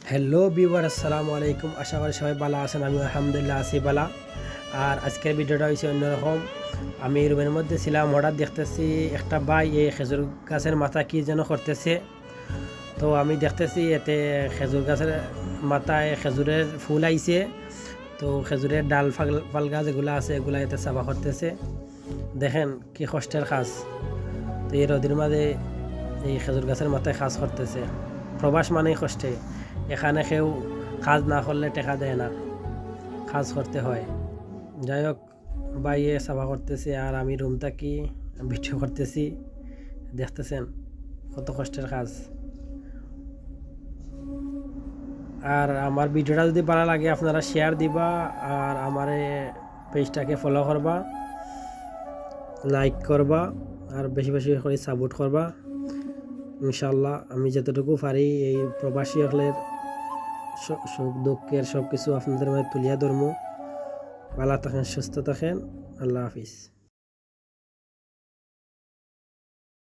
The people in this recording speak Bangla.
হ্যালো ভিউয়ার, আসসালামু আলাইকুম। আশা করি সবাই ভালো আছেন। আমি আলহামদুলিল্লাহ আছি ভালো। আর আজকের ভিডিওটা হয়েছে অন্যরকম। আমি রুমের মধ্যে ছিলাম, হঠাৎ দেখতেছি একটা ভাই এই খেজুর গাছের মাথা কি যেন করতেছে। তো আমি দেখতেছি এতে খেজুর গাছের মাথায় খেজুরের ফুল আইছে। তো খেজুরের ডাল ফাল গাছ এগুলো আছে, এগুলা এতে সাফা করতেছে। দেখেন কি কষ্টের কাজ। তো এই রোদের মাঝে এই খেজুর গাছের মাথায় কাজ করতেছে। প্রবাস মানেই কষ্টে। এখানে কেউ কাজ না করলে টাকা দেয় না, কাজ করতে হয়। যাই হোক, বাইরে সাফা করতেছে আর আমি রুম থাকি ভিডিও করতেছি। দেখতেছেন কত কষ্টের কাজ। আর আমার ভিডিওটা যদি ভালো লাগে আপনারা শেয়ার দিবা, আর আমার পেজটাকে ফলো করবা, লাইক করবা, আর বেশি বেশি করে সাপোর্ট করবা। ইনশাল্লাহ আমি যতটুকু পারি এই প্রবাসী হলের সুখ দুঃখের সব কিছু আপনাদের মাঝে তুলিয়া ধরবো। ভালো থাকেন, সুস্থ থাকেন। আল্লাহ হাফিজ।